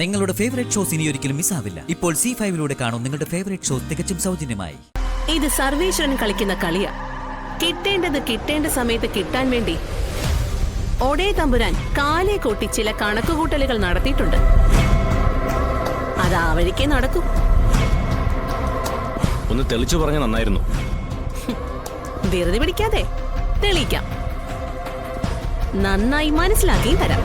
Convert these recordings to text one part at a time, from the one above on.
നിങ്ങളുടെ favourite shows ഇനി ഒരിക്കലും മിസ്സാവില്ല. ഇപ്പോൾ C5 കാണും നിങ്ങളുടെ ഫേവറേറ്റ് ഷോസ് തികച്ചും സൗജന്യമായി. ഇത് സർവേശ്വരൻ കളിക്കുന്ന കളിയാ. കിട്ടേണ്ടത് കിട്ടേണ്ട സമയത്ത് കിട്ടാൻ വേണ്ടി ഒടേ തമ്പുരാൻ കാലേ കൂട്ടി ചില കണക്കുകൂട്ടലുകൾ നടത്തിയിട്ടുണ്ട്. അത് ആ വഴിക്കേ നടക്കൂ. ഒന്ന് തെളിച്ചു പറഞ്ഞ നന്നായിരുന്നു. ധൃതി പിടിക്കാതെ തെളിയിക്കാം. നന്നായി മനസ്സിലാക്കിയും തരാം.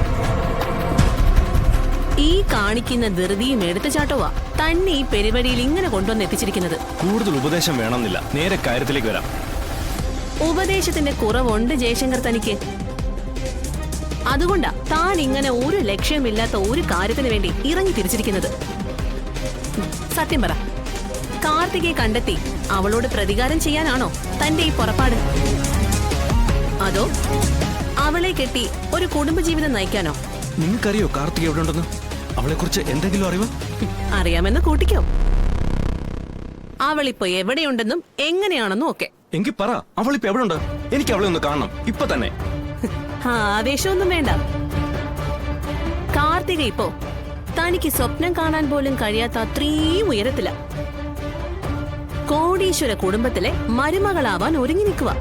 ഈ കാണിക്കുന്ന ധൃതിയും എടുത്തുചാട്ടവാ തന്നെ ഈ പരിപാടിയിൽ ഇങ്ങനെ കൊണ്ടുവന്ന് എത്തിച്ചിരിക്കുന്നത്. കൂടുതൽ ഉപദേശം വേണമെന്നില്ല, നേരെ കാര്യത്തിലേക്ക് വരാം. ഉപദേശത്തിന്റെ കുറവുണ്ട് ജയശങ്കർ തനിക്ക്. അതുകൊണ്ടാ താൻ ഇങ്ങനെ ഒരു ലക്ഷ്യമില്ലാത്ത ഒരു കാര്യത്തിന് വേണ്ടി ഇറങ്ങി തിരിച്ചിരിക്കുന്നത്. സത്യം പറ, കാർത്തികയെ കണ്ടെത്തി അവളോട് പ്രതികാരം ചെയ്യാനാണോ തന്റെ ഈ പുറപ്പാട്? അതോ അവളെ കെട്ടി ഒരു കുടുംബജീവിതം നയിക്കാനോ? നിങ്ങൾക്കറിയോ കാർത്തിക എവിടെ ഉണ്ടെന്ന്? അവളെ കുറിച്ച് എന്തെങ്കിലും അറിവ്? അറിയാമെന്ന് കൂട്ടിക്കോ. അവളിപ്പോ എവിടെയുണ്ടെന്നും എങ്ങനെയാണെന്നും ഒക്കെ. എങ്കിൽ പറ, അവളിപ്പോ എവിടെ ഉണ്ട്? എനിക്ക് അവളെ ഒന്ന് കാണണം, ഇപ്പൊ തന്നെ. ആവേശമൊന്നും വേണ്ട. കാർത്തിക ഇപ്പോ തനിക്ക് സ്വപ്നം കാണാൻ പോലും കഴിയാത്ത അത്രയും ഉയരത്തില. കോടീശ്വര കുടുംബത്തിലെ മരുമകളാവാൻ ഒരുങ്ങി നിൽക്കുക.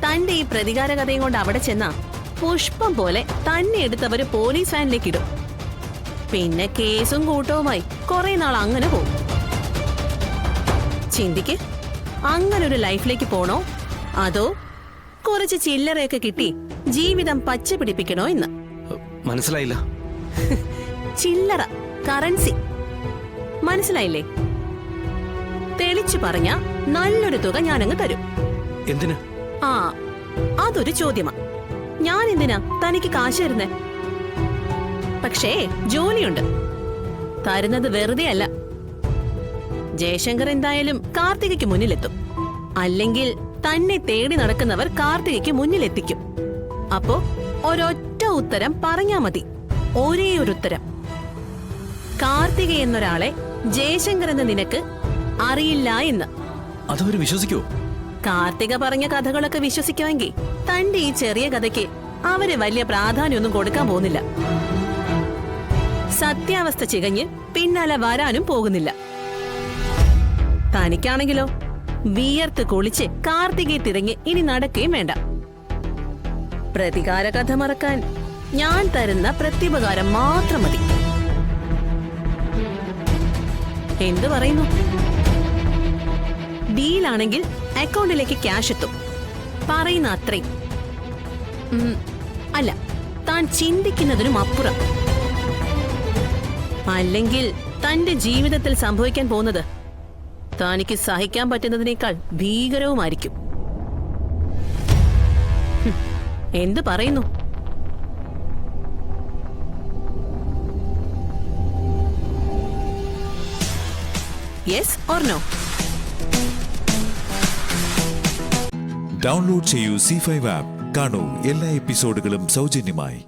തന്റെ ഈ പ്രതികാര കഥയും കൊണ്ട് അവിടെ ചെന്ന പുഷ്പം പോലെ തന്നെ എടുത്തവര് പോലീസ് വാനിലേക്ക് ഇടും. പിന്നെ കേസും കൂട്ടവുമായി കുറെ നാൾ അങ്ങനെ പോകും. ചിന്തിക്ക്, അങ്ങനൊരു ലൈഫിലേക്ക് പോണോ അതോ കുറച്ച് ചില്ലറയൊക്കെ കിട്ടി ജീവിതം പച്ച പിടിപ്പിക്കണോ എന്ന്? മനസ്സിലായില്ല. ചില്ലറ, കറൻസി. മനസ്സിലായില്ലേ? തെളിച്ചു പറഞ്ഞ നല്ലൊരു തുക ഞാനങ്ങ് തരും. എന്തിന്? ആ, അതൊരു ചോദ്യമാ. ഞാൻ എന്തിനാ തനിക്ക് കാശ് തരുന്നേ? പക്ഷേ ജോലിയുണ്ട്. തരുന്നത് വെറുതെ അല്ല. ജയശങ്കർ എന്തായാലും കാർത്തികയ്ക്ക് മുന്നിലെത്തും. അല്ലെങ്കിൽ തന്നെ തേടി നടക്കുന്നവർ കാർത്തികയ്ക്ക് മുന്നിലെത്തിക്കും. അപ്പോ ഒരൊറ്റ ഉത്തരം പറഞ്ഞാ മതി. ഒരേ ഒരു ഉത്തരം. കാർത്തിക എന്നൊരാളെ ജയശങ്കർ എന്ന നിനക്ക് അറിയില്ല എന്ന്. അതവര് വിശ്വസിക്കോ? കാർത്തിക പറഞ്ഞ കഥകളൊക്കെ വിശ്വസിക്കുമെങ്കിൽ തന്റെ ഈ ചെറിയ കഥയ്ക്ക് അവര് വലിയ പ്രാധാന്യമൊന്നും കൊടുക്കാൻ പോകുന്നില്ല. സത്യാവസ്ഥ ചികഞ്ഞ് പിന്നാലെ വരാനും പോകുന്നില്ല. തനിക്കാണെങ്കിലോ വിയർത്ത് കുളിച്ച് കാർത്തികയെ തിരഞ്ഞ് ഇനി നടക്കുകയും വേണ്ട. പ്രതികാര കഥ മറക്കാൻ ഞാൻ തരുന്ന പ്രത്യുപകാരം മാത്രം മതി. എന്തു പറയുന്നു? ഡീലാണെങ്കിൽ അക്കൗണ്ടിലേക്ക് ക്യാഷ് എത്തും. പറയുന്ന അത്രയും. അല്ല, താൻ ചിന്തിക്കുന്നതിനും അപ്പുറം. അല്ലെങ്കിൽ തന്റെ ജീവിതത്തിൽ സംഭവിക്കാൻ പോകുന്നത് തനിക്ക് സഹിക്കാൻ പറ്റുന്നതിനേക്കാൾ ഭീകരവുമായിരിക്കും. എന്തു പറയുന്നു? Yes or no? ഡൗൺലോഡ് ചെയ്യൂ C5 ആപ്പ്. കാണൂ എല്ലാ എപ്പിസോഡുകളും സൗജന്യമായി.